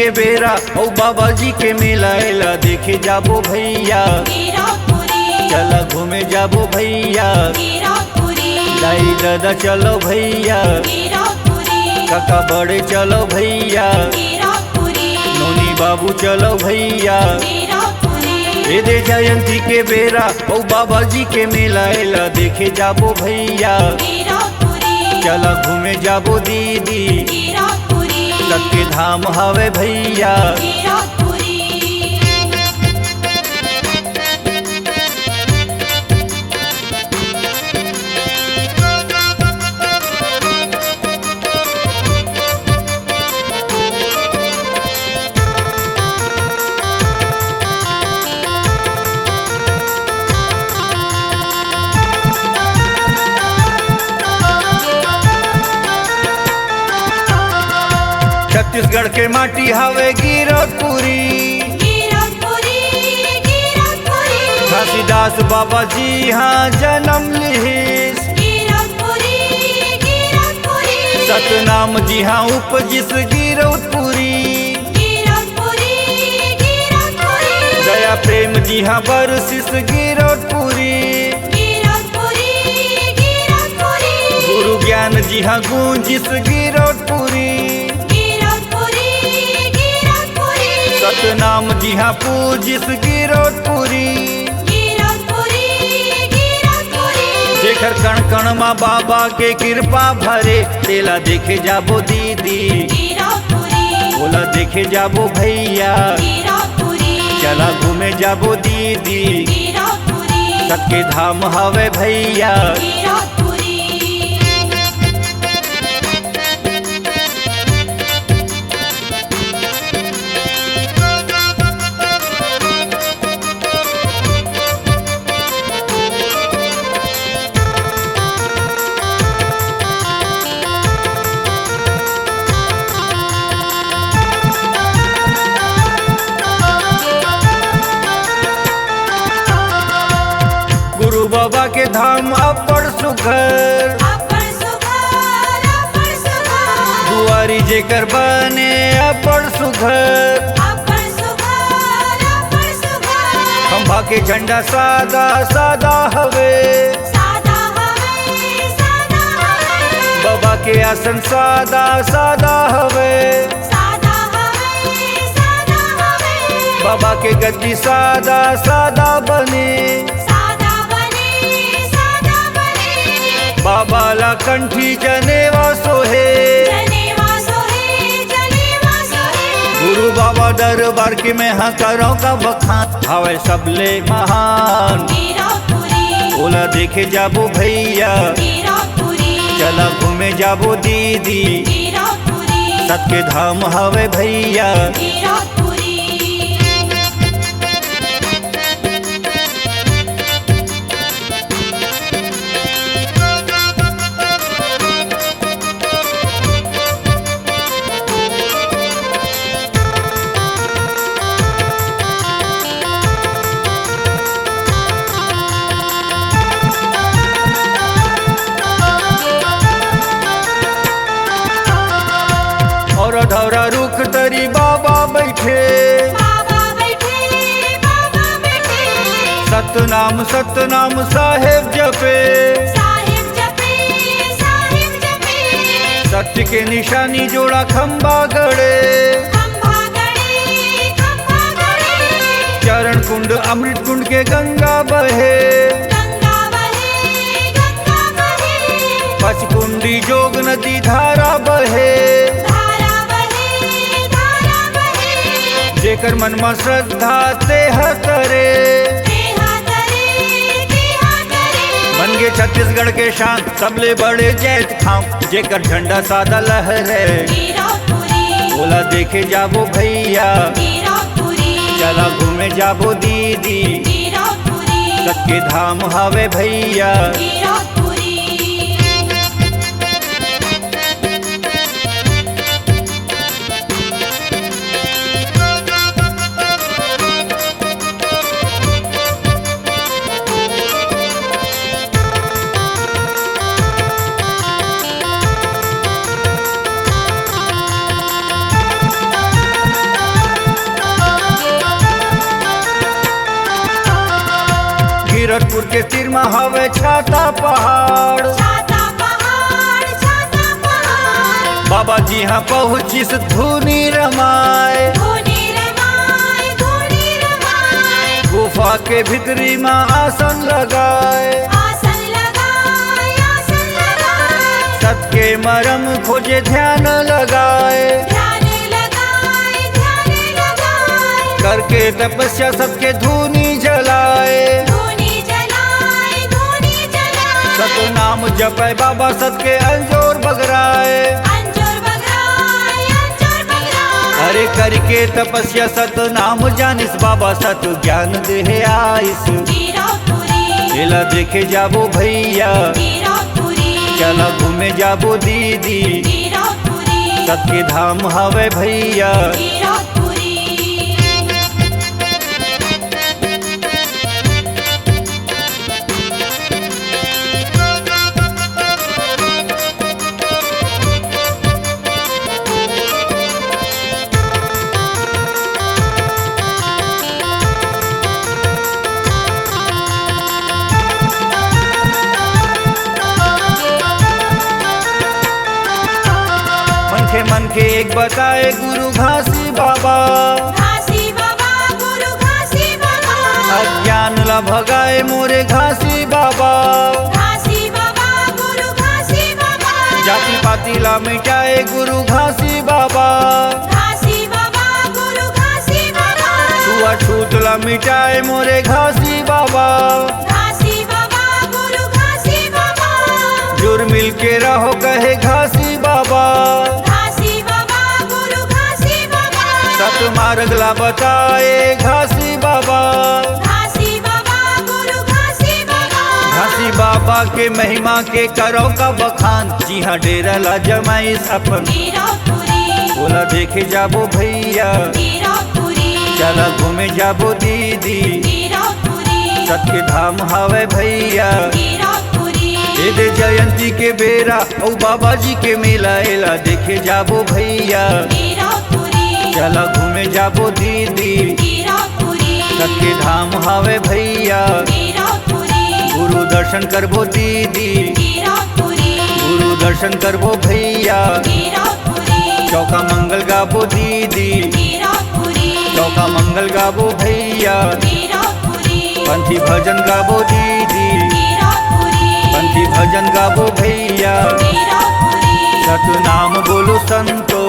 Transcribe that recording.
के बेरा ओ बाबा जी के मेला एला देखे जाबो भैया। चला घूमे जाबो भैया। दाई दादा चलो भैया। काका बड़े चलो भैया। नोनी बाबू चलो भैया। दे जयंती के बेरा ओ बाबा जी के मेला एला देखे जाबो भैया। चला घूमे जाबो दीदी सबके धाम हवे भैया। छत्तीसगढ़ के माटी हवे गिरपुरी। घासीदास बाबा जी हाँ जन्म लिहिस। सतनाम जी हाँ उपजिस गिरपुरी। दया प्रेम जी हाँ बरसिस गिरपुरी। गुरु ज्ञान जी हाँ गूंजिस गिरपुरी। सतनाम जी हाँ पूजिस गिरपुरी। जेकर कण कण माँ बाबा के कृपा भरे तेला देखे जाबो दीदी। बोला देखे जाबो भैया। चला घूमे जाबो दीदी सबके धाम हवे भैया। गुरु बाबा के धाम अपर सुघर। दुआरी जेकर बने अपर सुघर। खंभा के झंडा सादा सादा हवे। बाबा के आसन सादा सादा हवे। बाबा के गद्दी सादा सादा बने। बाबा ला कंठी जनेवा सोहे। गुरु बाबा दरबार के में हाँ करो का बखान हवे सबले महान। बोला देखे जाबो भैया। चला घूमे जाबो दीदी सबके धाम हवे भैया। और धौरा रुख तरी बाबा बैठे। सतनाम सतनाम साहेब जपे। सत्य के निशानी जोड़ा खंबा गड़े। चरण कुंड अमृत कुंड के गंगा बहे। पचकुंडी जोग नदी धारा बहे। जेकर मन में श्रद्धा ते हतरे। बन गे छत्तीसगढ़ के शान सबले बड़े जैत खाम। जेकर झंडा सादा लहरे। बोला देखे जाबो भैया। चला घूमे जाबो दीदी सबके धाम हवे भैया। तीरथपुर के तिरमा हवे छाता पहाड़। बाबा जी हाँ पहुँचिस धुनी रमाए। गुफा के भीतरी माँ आसन लगाए। सबके मरम खोजे ध्यान लगाए। करके तपस्या सबके धुनी जलाए। सतनाम जपे बाबा सबके अंजोर बगराए। अरे करके तपस्या सतनाम जानिस बाबा सत ज्ञान दे आइस। चला देखे जाबो भैया चला घूमे जाबो दीदी। सबके धाम हवे भैया। मन के एक बताए गुरु घासी बाबा। अज्ञान ला भगाए मोरे घासी बाबा। जाति पाति ला मिटाए गुरु घासी बाबा। छुआछूत ला मिटाए मोरे घासी बाबा। जुर मिल के रहो कहे घासी बाबा। सत मार्ग ला बताए घासी बाबा। घासी बाबा के महिमा के करो का बखान। जी हाँ डेरा ला जमाइस अपन। बोला देखे जाबो भैया चला घूमे जाबो दीदी। सबके धाम हवे भैया। दे जयंती के बेरा औ बाबा जी के मेला एला देखे जाबो भैया। चला घूमे जाबो दीदी। सबके धाम हवे भैया। गुरु दर्शन करबो दीदी। गुरु दर्शन करबो भैया। चौका मंगल गाबो दीदी। चौका मंगल गाबो भैया। पंथी भजन गाबो दीदी। पंथी भजन गाबो भैया। सतनाम बोलो संतो।